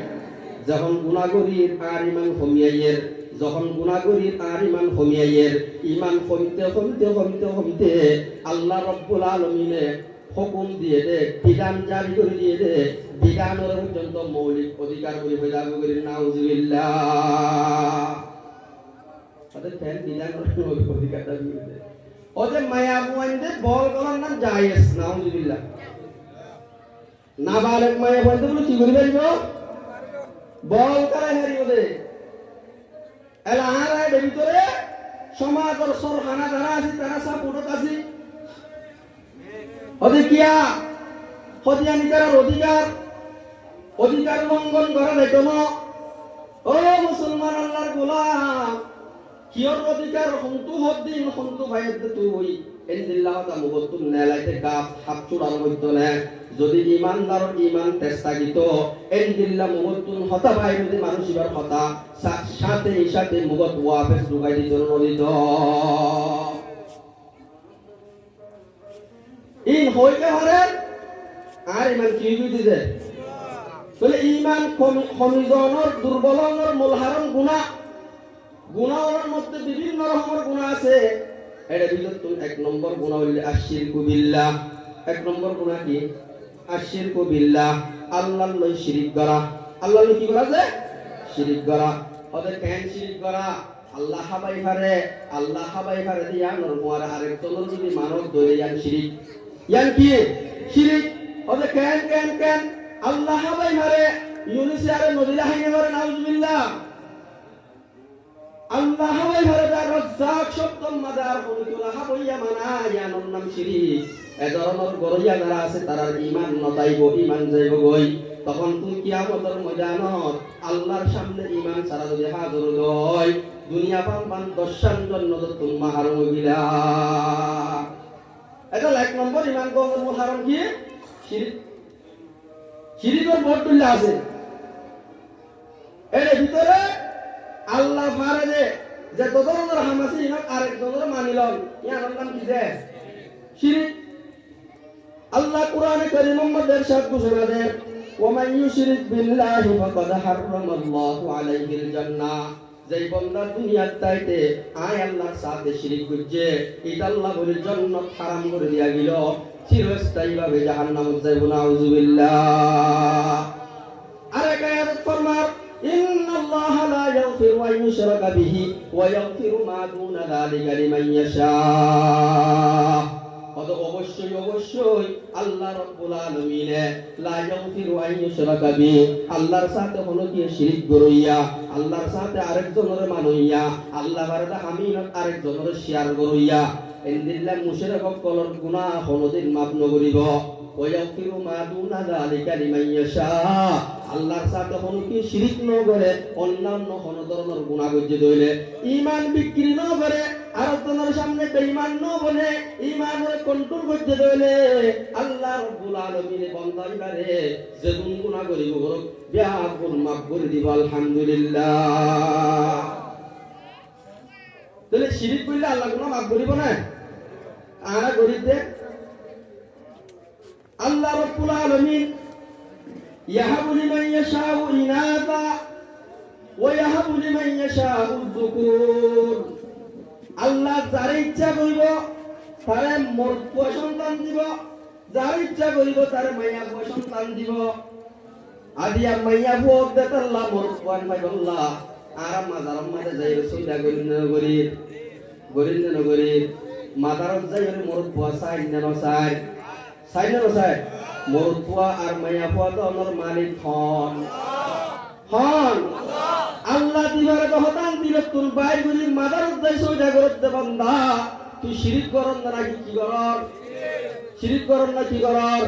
যখন গুনাহ করি আর ঈমান কমিয়াইয়ের, যখন গুনাহ করি আর ঈমান কমিয়াইয়ের, ঈমান কমতে কমতে কমতে কমতে আল্লাহ রাব্বুল আলামিনে হুকুম দিয়ে দে, বিধান জারি করে দিয়ে দে, বিধানের পর্যন্ত মৌলিক অধিকার করে হয়ে যাবে। নাউজুবিল্লাহ। ওদের ফ্যান বিধানের মৌলিক অধিকারটা দিয়ে দে। ওদের মায়া বুয়াইন্দে বল করার নাম জায়েজ। নাউজুবিল্লাহ। নাবালেক মায়া বুয়াইন্দে বলে কি করে পারিব? বল করা হারি ওদের এলা আরায় ভিতরে সমাজের সরখানা যারা আছে তারা সব উঠত আছে। ওদের কিয়া হদিয়া নিকার অধিকার, অধিকার লঙ্ঘন করা দেখো না। ও মুসলমান আল্লাহর গোলাম, কিয়র অধিকার হন্তু হদ্দিন হন্তু ভাইয়ের তুই ইনদিল্লাহ তা মুগতুন নেলাইতে গাফ হাবচুড়ার মধ্য নে যদি ইমানদার ইমান তেস্তা গিত ইনদিল্লাহ মুগতুন হতা ভাই যদি মানুষিবার হতা সাথে সাথে মুগত ওয়াফেস দুগাই দিত নদিত। ইন হইতে হরে আর ইমান কি দিতে বলে ইমান খমিজনের দুর্বলনের মূলহারণ গুনাহ। গুনাহের মধ্যে বিভিন্ন রকমের গুনাহ আছে। এর ভিতর তুমি এক নম্বর গুনাহ হইল আশিরকু বিল্লাহ। এক নম্বর গুনাহ কি? আশিরকু বিল্লাহ, আল্লাহর লই শিরিক করা। আল্লাহর লই কি করা আছে? শিরিক করা। ওদের কেন শিরিক করা? আল্লাহ হাবাই পারে, আল্লাহ হাবাই পারে দিয়া নরমার আরেক তলর যদি মানব ধরে ইয়ান শিরিক, ইয়ান কি শিরিক। ওদের কেন কেন কেন আল্লাহ হাবাই পারে ইউনুস আরে নদীলা হাইয়ে পারে। নাউজুবিল্লাহ। আল্লাহ হাবাই পারে তার রাজ্জাক শব্দ মাদার কবিতুল্লাহ হাবাইয়া মানা ইয়ানোর নাম শিরিক। এ ধরনের গরইয়া যারা আছে তারা ঈমান নতাইব, ঈমান যাইব গই। তখন তুমি কিয়ামতের ময়দানত আল্লাহর সামনে ঈমান ছাড়া যদি হাজির হয় দুনিয়া পান দশান জন্য তুমি মাহারম গিলা। এটা এক নম্বর ঈমান গমন মুহারম কি? শিরিক। শিরিকের বড় আছে এর ভিতরে। আল্লাহ পারে যে তোদের হামাসি ইনাক আরেক জনের মানিলন ইয়ানোর নাম কি? যে শিরিক। আল্লাহ কোরআনে কারীমের মধ্যে ইরশাদ ঘোষণা দেন, ওয়া ইউশরিক বিল্লাহি ফাকাদ হারামাল্লাহু আলাইহিল জান্নাহ। যেই বান্দা দুনিয়ার তাইতে আয় আল্লাহর সাথে শিরিক করছে, এটা আল্লাহ বলে জান্নাত হারাম করে দিয়া গেল, চিরস্থায়ী ভাবে জাহান্নামে যাইব। নাউজুবিল্লাহ। আরেক আয়াত ফরমান, ইন্নাল্লাহা লা ইয়াগফিরু আন ইউশরাকা বিহি ওয়া ইয়াগফিরু মা দুনা যালিকা লিমান ইয়াশা। অবশ্যই অবশ্যই আল্লাহ রাব্বুল আলামিনে লা ইয়াগফিরু আন ইউশরাকা বিহি, আল্লাহর সাথে কোনো কি শিরিক করিয়া, আল্লাহর সাথে আরেকজনের মানইয়া, আল্লাহ বারদা আমিনত আরেকজনের শেয়ার করিয়া ইনদিল্লাহ মুশরিক কলর গুনাহ কোনদিন মাফ নকরিব ওয়ায়াগফিরু মা দুনা যালিকা লিমান ইয়াশা আল্লাহর সাথে কোন কি শিরক ন করে অন্যান্য কোন ধরনের গুনাহ গজ্জে দইলে ঈমান বিক্রি ন করে আর তোমার সামনে বেঈমান ন বলে ঈমানের কন্ট্রোল গজ্জে দইলে আল্লাহ রাব্বুল আলামিন বান্দাইবারে যে গুনাহ করিব বিয়াকুল মাফ করে দিব আলহামদুলিল্লাহ তাহলে শিরিক করলে আল্লাহ গুনাহ মাফ করিব না আর করিতে আল্লাহ রাব্বুল আলামিন ইয়াহাবু লিমান ইয়াশাউ ইনাতা ওয়া ইয়াহাবু লিমান ইয়াশাউ যুকুর আল্লাহ যার ইচ্ছা করিব তারে মর্দ সন্তান দিব যার ইচ্ছা করিব তারে মাইয়া সন্তান দিব আদিয়া মাইয়া ভোগ দেত আল্লাহ মর্দ পাইবল্লাহ আর মাজার মাঝে যাই সইদা গরিন মাদারত যাই মর্দ পোয়া সাইন না সাইন মরদ পোয়া আর মাইয়া পোয়া তো আমার মালিক হন আল্লাহ দিবারে হতান দিল তুল বাইর গুলি মাদারত যাই সইদা করতে বান্দা তুই শিরিক করন না নাকি কি করর শিরিক করন না কি করর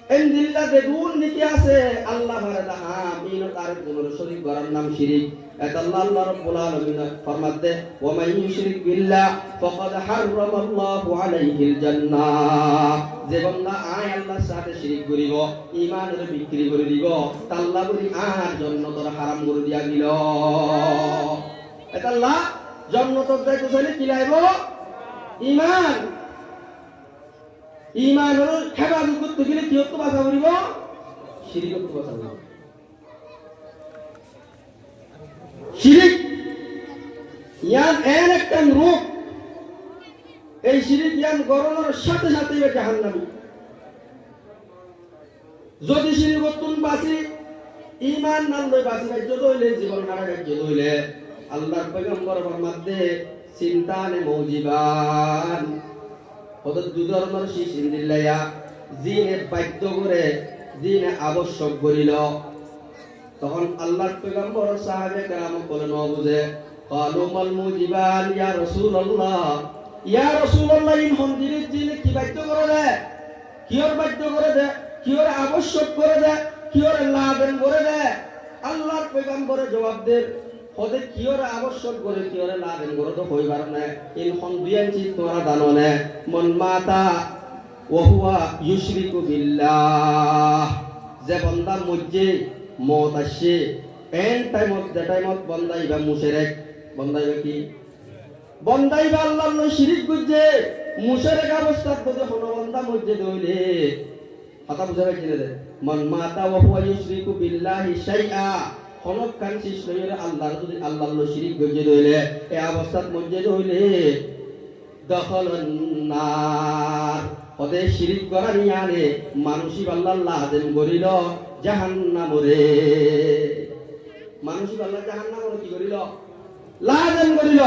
ইনদিল্লাহ দেগুন নিকি আছে আল্লাহ বারাদা আমিন তার কোন শরীক করার নাম শিরিক এটা আল্লাহ রাব্বুল আলামিন ফরমাতে ওয়া মান ইউশরিক বিল্লাহ ফাকাদ হারামাল্লাহু আলাইহিল জান্নাহ যে বান্দা আয় আল্লাহর সাথে শিরিক করিব ঈমানের বিক্রি করে দিব আল্লাহ বলি আর জান্নাতের হারাম করে দিয়া গিল এটা আল্লাহ জান্নাতের যাইতে চাইলে কি লাইব ঈমান ঈমানের হেফাজত করতে গেলে কি হতে বাঁচা করিব শিরিক করতে বাঁচা করিব শিরিক ইয়ান এর একটা রূপ এই শিরিক ইয়ান গরনের সাথে সাথে জাহান্নামী যদি শিরিক করতুন বাঁচি ঈমান না লই বাঁচি রাজ্য দইলে জীবন হারা রাজ্য দইলে আল্লাহর পয়গম্বর ফরমাতে চিন্তানে মৌজিবান কত দুধর্মের শিশির দিল্লাইয়া জিনে বাধ্য করে জিনে আবশ্যক করিল তখন আল্লাহর পয়গম্বর সাহাবে কেরাম বলেন বুঝে ক্বালু মাল মুজিবান ইয়া রাসূলুল্লাহ ইন হমদিনের জিনে কি বাধ্য করে দে কিওর বাধ্য করে দে কিওর আবশ্যক করে দে কিওর লাদেন করে দে আল্লাহর পয়গম্বরে জবাব দে ওদের কিওর আবশ্যক করে কিওর লাদেন করে তো হইবার না ইন হমদিয়ান চিত তোরা জানো না মন মাতা ওয়া হুয়া ইউশরিকু বিল্লাহ যে বান্দা মজ্জে মত আসে এন টাইমত যে টাইমত বন্দাইবা মুশরিক বন্দাইবা কি বন্দাইবা আল্লাহর লই শিরিক করছে মুশরিক অবস্থাত যদি কোনো বান্দা মজ্জে দইলে কথা বুঝা পাইছিলে দে মান মাতা ওয়া হুয়া ইউশরিকু বিল্লাহি শাইআ হনক কান শিশ লইরে আল্লাহর যদি আল্লাহর লই শিরিক করছে দইলে এই অবস্থাত মজ্জে দইলে দখলন নার ওদের শিরিক করা নিয়ানে মানুষই আল্লাহ লাদেন করিল জাহান্নামরে মানুষই আল্লাহ জাহান্নামরে কি করিল লাদেন করিল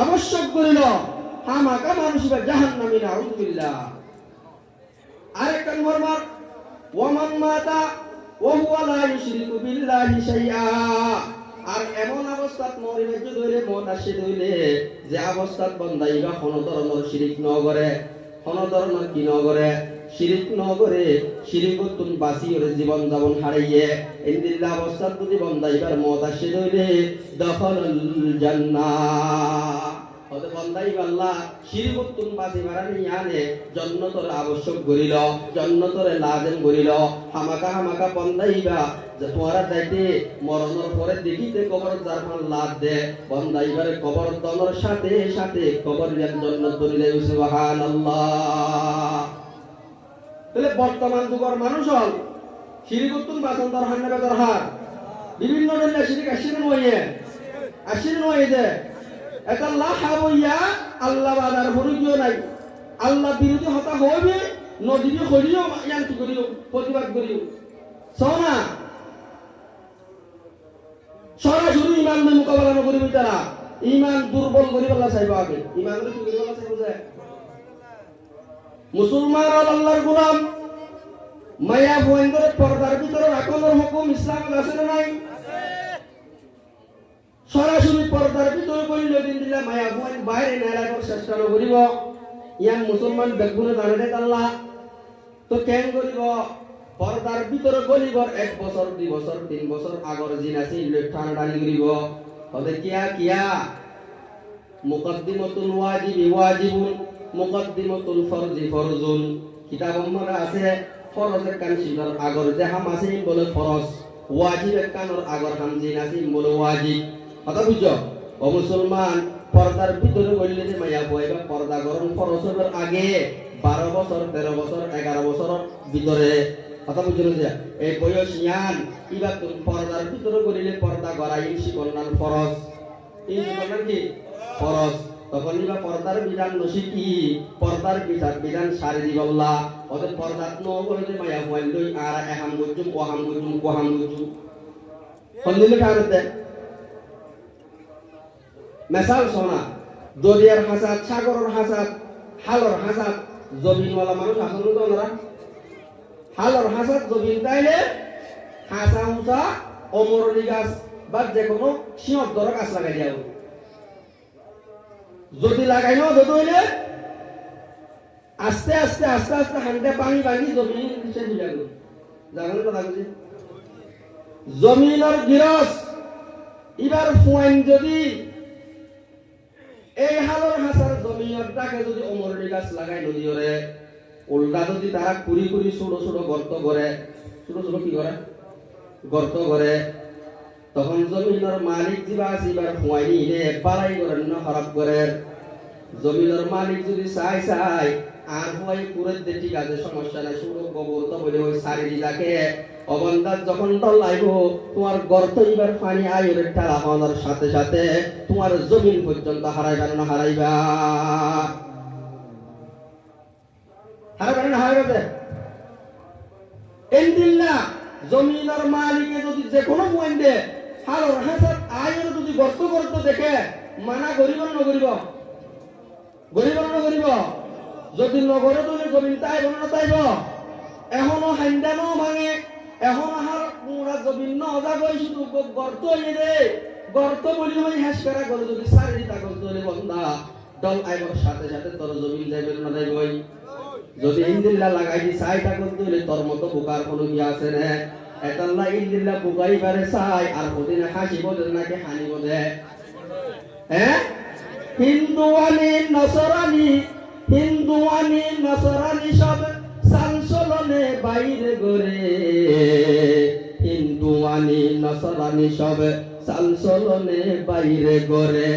আবশ্যক করিল হামাকা মানুষই জাহান্নামী নাউযুবিল্লাহ আরেকটা মরমার ওয়ামান মাতা ওয়া হুয়া লা ইউশরিকু বিল্লাহি শাইআ আর এমন অবস্থাত মরিবে ধরে মত আসে ধইলে যে অবস্থাত বান্দাইবা কোন ধরনের শিরিক ন করে কোন ধরনের কি ন করে শিরিক ন করে শিরিকতুন বাসির জীবন যাপন হারাইয়ে ইনদিল্লাহ অবস্থাত যদি বান্দাইবার মত আসে ধইলে দখলুল জান্নাহ ওতে বান্দাইবা আল্লাহ শিরিকতুন বাসি মারানি আনে জান্নাতের আবশ্যক করিল জান্নাতের লাজেম করিল হামাকা বান্দাইবা যে তোরা দেখে মরণের পরে দেখিতে কবর জারফান লাদ দে বন্দাইবারে কবর দনের সাথে সাথে কবর জান্নাত করিলে সুবহানাল্লাহ তাহলে বর্তমান যুগের মানুষ হল শিরিকতুন বাসন দরহান না দরহার বিভিন্ন ধরনের শিরিক আসিন নয় যে এটা আল্লাহ হাবইয়া আল্লাহ বাদার হরিও নাই আল্লাহ বিরোধী হতা হইবে নদীকে করিও ইয়ান কি করিও প্রতিবাদ করিও সোনা সরাসরি ইমান মোকাবেলা নকরিব তারা ইমান দুর্বল করিবেলা চাইব আগে ইমান কি করিবেলা চাইব যে মুসলমান আল্লাহর গোলাম মায়া ভয়ঙ্কর পর্দার ভিতরে রাখনের হুকুম ইসলাম আছে না নাই সরাসরি পর্দার ভিতরে করিল দিন দিলা মায়া হুয়াইন বাইরে নেড়াইবার চেষ্টা নকরিব ইয়ান মুসলমান বেগুনে জানে আল্লাহ তো কেন করিব পর্দার ভিতরে গলিবর 1 বছর 2 বছর 3 বছর আগর জিনা ছিল টানাটানি করিব তবে কিয়া মুকদ্দিমাতুল ওয়াজিবি ওয়াজিবুন মুকদ্দিমাতুল ফরজি ফরজুন কিতাব মধ্যে আছে ফরজের কান শিকার আগর যে হাম আছে বলে ফরজ ওয়াজিবের কানের আগর হাম জিনা আছে বলে ওয়াজিব কথা বুঝছো ও মুসলমান পর্দার ভিতরে গলিলে যে মায়া বইবা পর্দা গরম ফরজের আগে 12 বছর 13 বছর 11 বছর ভিতরে কথা বুঝলো যে এই বয়স ইয়ান ইবা তুমি পর্দার ভিতরে গলিলে পর্দা গড়াই শিকনার ফরজ এই শিকনার কি ফরজ তখন ইবা পর্দার বিধান নসিকি পর্দার বিধান সারি দিবল্লা ওদের পর্দাত ন বলে যে মায়া বইল লই আর এহাম গুজুম কোহাম গুজুম হন্দিলে কারতে মেসাল সোনা দরিয়ার হাসাদ সাগরের হাসাদ হালর হাসাদ জমিনওয়ালা মানুষ আসল তো ওনারা হালর হাসাদ জমিন তাইলে হাসা হুসা অমরলি গাছ বা যে কোনো সিঁহর দর গাছ লাগাই দিয়া যদি লাগাই ন যদি হইলে আস্তে আস্তে হান্ডে পানি জমিন নিচে দিয়ে যাবে জানেন কথা বুঝি জমিনের গিরস এবার ফুয়াইন যদি এই হালর হাসার জমিনটাকে যদি অমরলি গাছ লাগাই নদী ওরে উল্টা যদি তারা কুড়ি ছোট ছোট গর্ত করে কি করে গর্ত করে তখন জমিনের মালিক যিবা আছে এবার ফুয়াইনি নে বালাই করেন না খারাপ করে জমিনের মালিক যদি চাই আর ফুয়াই পুরে দে ঠিক আছে সমস্যা নাই ছোট গোবর তো বলে ওই সারি রাখে অবন্দাজ যখন দল লাইব তোমার গর্ত এবার পানি আয়রের ঠালা হওয়ার সাথে সাথে তোমার জমিন পর্যন্ত হারাইবা না হারাইবা এন্দিল্লা জমিনের মালিকে যদি যে কোনো পয়েন্টে হালর হাসার আয়ের যদি গর্ত গর্ত দেখে মানা গরিব না গরিব যদি নগরে তুমি জমিন তাইব না তাইব এখনো হাইন্দানো ভাঙে এখন হার পুরা জমিন ন জাগই শুধু গর্ত হইয়ে দে গর্ত বলি হই হাস করা করে যদি সারি তা গর্ত হলে বন্ধা দল আইবার সাথে সাথে তোর জমিন যাইবে না যাইবই যদি ইন্দিল্লা লাগাই দি সাইটা করতে হলে তোর মতো বোকার কোনো কি আছে রে এতাল্লা ইন্দিল্লা বোকাই বারে চাই আর ওদিনে হাসিব নাকি হানিব দে হ্যাঁ হিন্দু আনি নসরানি সব সাংসলনে বাইরে গরে হিন্দু আনি নসরানি সব সাংসলনে বাইরে গরে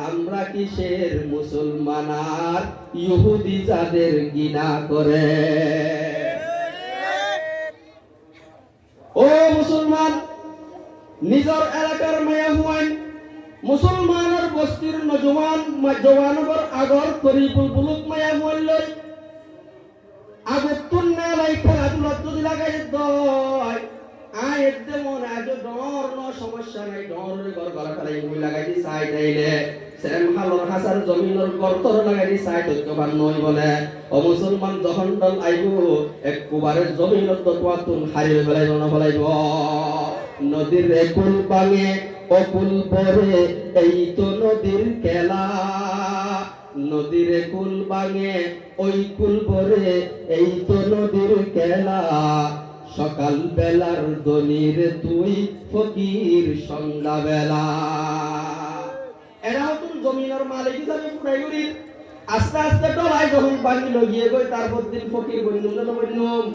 আমরা কিসের মুসলমান আর ইহুদি যাদের ঘৃণা করে ও মুসলমান নিজের এলাকার মায়া হুয়াইন মুসলমানের বস্তির নজওয়ানগর আগর তরিকুল বুলুক মায়া হুয়াইন লই আগতুন না লাই খেলাধুলা যদি লাগাই দয় আয়ের দেমন আজ ডর ন সমস্যা নাই ডরের ঘর গলা ফেলাই মুই লাগাই দি সাই তাইলে সেম হালর হাসার জমিনের গর্তর লাগাই দি সাই তৈতবান নই বলে ও মুসলমান যখন দল আইব এক কুবারের জমিনের দতওয়াতুন হারিয়ে ফেলাইব না ফেলাইব নদীর কুল বাঙে অকুল পরে এই তো নদীর খেলা নদীর কুল বাঙে ওই কুল পরে এই তো নদীর খেলা সকাল বেলার দনির তুই ফকির সন্ধ্যা বেলা এরাও তুমি জমিনের মালিক হিসাবে পুরাই করি আস্তে আস্তে ডলাই যখন পানি লগিয়ে গই তারপর দিন ফকির বন্ধুম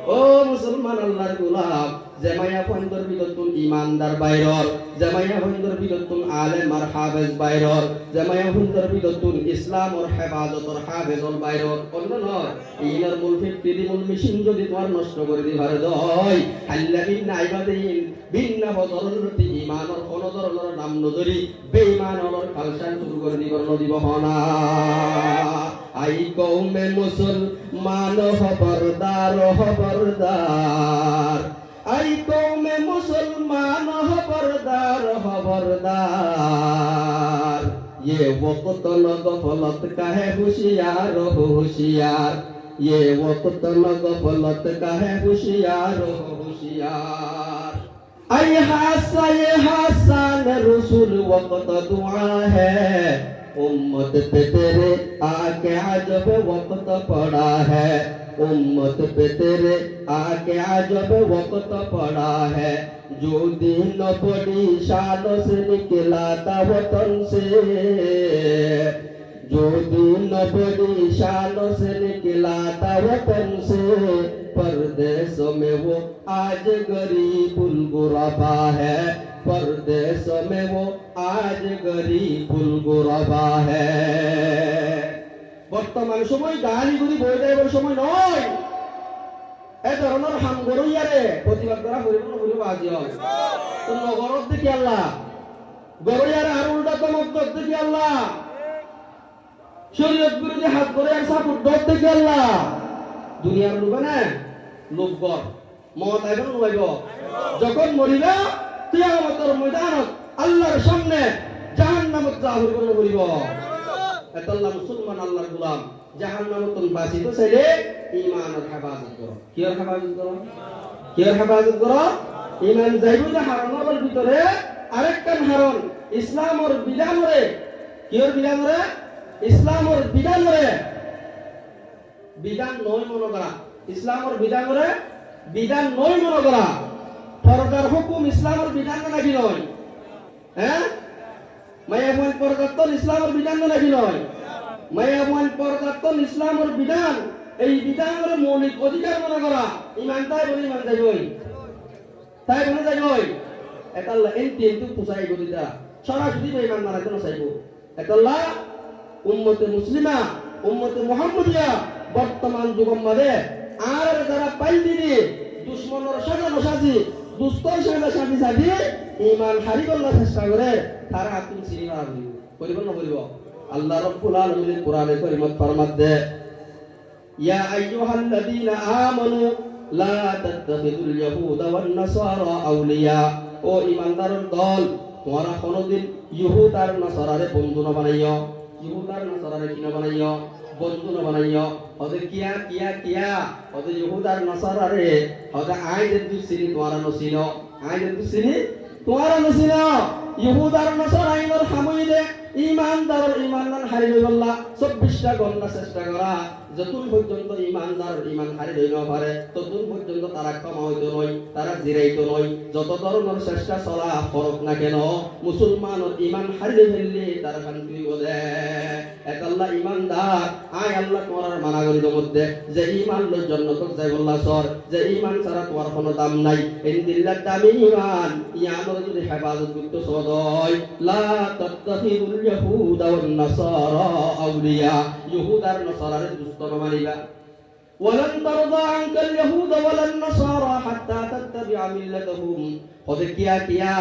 ও মুসলমান আল্লাহর গোলাম জামাইয়া পন্দর বিদতুন ইমানদার বাইরর জামাইয়া পন্দর বিদতুন আলেম আর হাফেজ বাইরর জামাইয়া পন্দর বিদতুন ইসলাম আর হেফাজতর হাফেজর বাইরর অন্য নয় ইনার মূল ফিক্রি মূল মিশন যদি তোমার নষ্ট করে দি ভারে দয় হাল্লা বিন আইবাদিন বিন্না বদরতি ইমানর কোন ধরনের নাম নদরি বেঈমানর খালসান শুরু করে দিব হনা আই কওমে মুসলমান খবরদার আই কওমে মুসলমান খবরদার ये वक्त न गफलत का है होशियार हो होशियार ये वक्त न गफलत का है होशियार हो होशियार आई हासा ये हासान रसूल वक्त दुआ है उम्मत पे तेरे आके अजब वक्त पड़ा है उम्मत पे तेरे आके अजब वक्त पड़ा है जो दिन बड़ी शान से निकला था वतन से जो दिन बड़ी शान से निकला था वतन से परदेश में वो आज गरीबुल गुरबा है परदेश में वो आज गरीबुल गुरबा है বর্তমান সময় গালি গুলি বই দেবার সময় নয় এই ধরনের হামগরইয়ারে প্রতিবাদ করা হইব আজি হয় তো নগরত দেখি আল্লাহ গরইয়ারে আর উল্টা তমক দেখি আল্লাহ শরীয়ত বিরোধী হাত করে আর সাপোর্ট দেখি আল্লাহ দুনিয়ার লোকে না লোকগর মত আইব নইব যখন মরিবা কিয়ামতের ময়দানত আল্লাহর সামনে জাহান্নামত জাহির করিব এতল্লাহ মুসলমান আল্লাহর গোলাম জাহান্নামতন বাঁচিত চাইলে ঈমানের হেফাজত করো কিয়র হেফাজত করো কিয়র হেফাজত করো ঈমান যাইব যে হারানোর ভিতরে আরেকখান হারণ ইসলামর বিধানরে কিয়র বিধানরে ইসলামর বিধানরে বিধান নয় মনে করা ইসলামর বিধানরে বিধান নয় মনে করা ফরজার হুকুম ইসলামর বিধান নাকি নয় হ্যাঁ মায়ামুল পরদাত্তন ইসলামের বিধান নাকি নয় মায়ামুল পরদাত্তন ইসলামের বিধান এই বিধানের মৌলিক অধিকার মনে করা ইমান তাই বলে ইমান যাইবই তাই বলে যাইবই একাল্লা এনটি এনটি পুষাই গদিতা সরাসরি ইমান মারা কোন চাইব একাল্লা উম্মতে মুসলিমা উম্মতে মুহাম্মদিয়া বর্তমান যুগের মধ্যে আর যারা পাইদিনি দুশমনের সাজানো সাজি দুস্তর সাজি সাজি ইমান হারিবল্লা চেষ্টা করে তারা তুমি চিনি না করিব না করিব আল্লাহ রাব্বুল আলামিন কোরআনে কারীমত ফরমাতে ইয়া আইয়ুহাল্লাযীনা আমানু লা তাত্তাখিযুল ইয়াহুদা ওয়ান নাসারা আউলিয়া ও ঈমানদারের দল তোমরা কোনদিন ইহুদ আর নাসারারে বন্ধু না বানাইও ইহুদ আর নাসারারে কি না বানাইও বন্ধু না বানাইও ওদের কিয়া ওদের ইহুদ আর নাসারারে ওদের আইদের দুসিনি তোমরা নসিনো আইদের দুসিনি তোমরা নসিনো ইহুদ আর নাসারা আইনের হামইলে ঈমানদার ঈমানদার হারিয়ে গল্লা 24টা গন্না চেষ্টা করা যতক্ষণ পর্যন্ত ঈমানদার ঈমান হারিয়ে না পারে ততক্ষণ পর্যন্ত তারা ক্ষমা হইতো নয় তারা জিরাইতো নয় যত ধরনের চেষ্টা চলা ফরক না কেন মুসলমানের ঈমান হারিয়ে ফেললে তারা শান্তি বলে এক আল্লাহ ঈমানদার আয় আল্লাহ তোমার মানা করির মধ্যে যে ঈমান লই জান্নাত যাই বল্লা সর যে ঈমান ছাড়া তোমার কোনো দাম নাই ইনদিল্লাহ দামি ঈমান ইয়ানোর যদি হেফাজত করতে সদয় লা তাত্তাখিযুল ইয়াহুদা ওয়ান নাসারা আউলিয়া ইহুদ আর নাসারার দুস্তর মানিবা ওয়ালান তারদা আনকাল ইয়াহুদা ওয়ালান নাসারা হাত্তা তাত্তাবিআ মিল্লাতাহুম ওদের কিয়া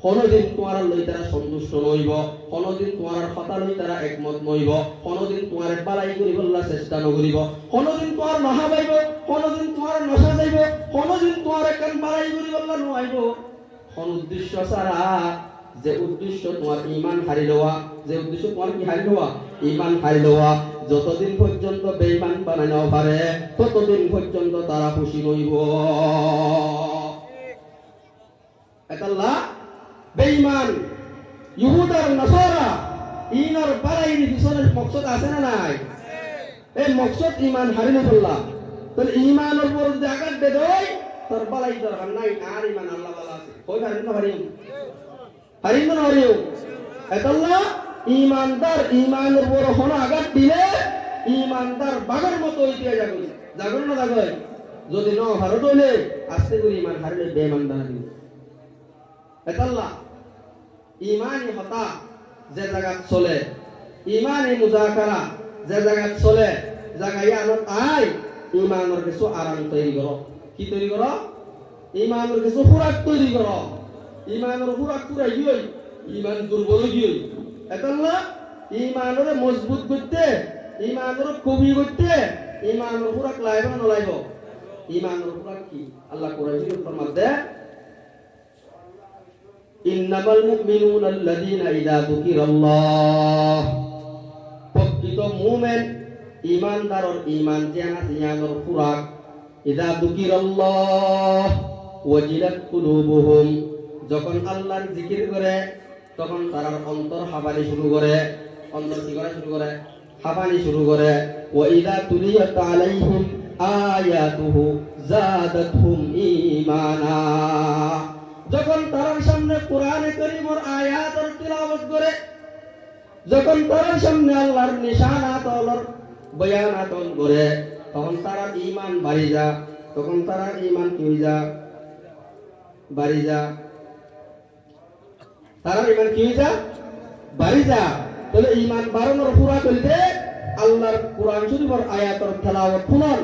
কোনদিন তোমার লই তারা সন্তুষ্ট নইব কোনদিন তোমার কথা লই তারা একমত নইব কোনদিন তোমার বালাই করিবল্লা চেষ্টা নকরিব কোনদিন তোমার নহা পাইব কোনদিন তোমার নশা যাইব কোনদিন তোমার একখান বালাই করিবল্লা নইব কোন উদ্দেশ্য ছাড়া যে উদ্দেশ্য তোমার ঈমান হারি লওয়া যে উদ্দেশ্য তোমার কি হারি লওয়া ঈমান হারি লওয়া যতদিন পর্যন্ত বেঈমান বানাই না পারে ততদিন পর্যন্ত তারা খুশি নইব আল্লাহ বেঈমান ইহুদ আর নাসারা ইনার বাড়াইর পিছনে মকসদ আছে না নাই এই মকসদ ঈমান হারিয়ে ফেললাম তাহলে ঈমানের উপর যদি আঘাত দে দেয় তোর বালাই দরকার নাই আর ঈমান আল্লাহ বালা আছে কই হারিয়ে না হারিয়ে না হারিয়ে আল্লাহ ঈমানদার ঈমানের উপর হন আঘাত দিলে ঈমানদার বাঘের মতো হইতে যাবে জাগর না জাগে যদি ন ভারত হইলে আস্তে করে ঈমান হারিয়ে বেঈমানদার দিবে আল্লাহ ইমানি হতা যে জায়গাত চলে ইমানি মুজাকারা যে জায়গাত চলে জায়গায় আনত আই ইমানের কিছু আরাম তৈরি করো কি তৈরি করো ইমানের কিছু খুরাক তৈরি করো ইমানের খুরাক পুরাই গিয়ে ইমান দুর্বল গিয়ে আল্লাহ ইমানের মজবুত করতে ইমানের কবি করতে ইমানের খুরাক লাইব না লাইব ইমানের খুরাক কি আল্লাহ কোরআনে ফরমাতে ইন্নামাল মুমিনুনা আল্লাযীনা ইযা যুকিরাল্লাহ প্রকৃত মুমিন ঈমানদারর ঈমান জানা জিয়ানোর খুরাক ইযা যুকিরাল্লাহ ওয়াজিলাত কুলুবুহুম, যখন আল্লাহর জিকির করে তখন তার অন্তর হাবানি শুরু করে, অন্তর কি করা শুরু করে? হাবানি শুরু করে। ওয়া ইযা তুলিয়াত আলাইহিম আয়াতুহু যাদাতহুম ঈমানা, যখন তার সামনে কোরআনে কারীমের আয়াতের তিলাওয়াত করে, যখন তার সামনে আল্লাহর নিশানাত আল্লাহর বয়ানাত করে, তখন তারা ঈমান বাড়ি যা, তখন তারা ঈমান কি হই যা? বাড়ি যা। তারা ঈমান কি হই যা? বাড়ি যা। তাহলে ঈমান বাড়ানোর পুরা করতে আল্লাহর কোরআন শরীফের আয়াতের তেলাওয়াত শুনুন,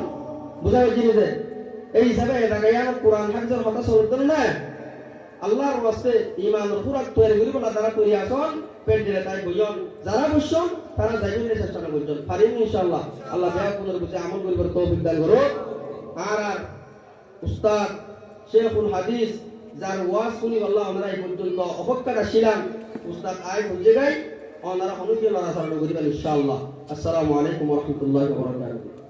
বুঝা গেছে? এই হিসাবে এটাকে কোরআন হাদিসের কথা চলতেন না। আল্লাহর ওয়াস্তে ঈমানের পুরা তৈরি করিব না, তারা তৈরি আসন পেট দিলে তাই বইজন, যারা বসছেন তারা যাইবেন চেষ্টা করছেন, পারিব ইনশাআল্লাহ। আল্লাহ বেয়া কোনের বুঝে আমল করিবার তৌফিক দান করুক। আর উস্তাদ শেখুল হাদিস যার ওয়াজ শুনি আল্লাহ আমরা এই পর্যন্ত অপেক্ষাটা ছিলাম, উস্তাদ আয় বুঝে গাই ওনারা অনুকূল লড়াচড়া করিবেন ইনশাআল্লাহ। আসসালামু আলাইকুম ওয়া রাহমাতুল্লাহি ওয়া বারাকাতুহু।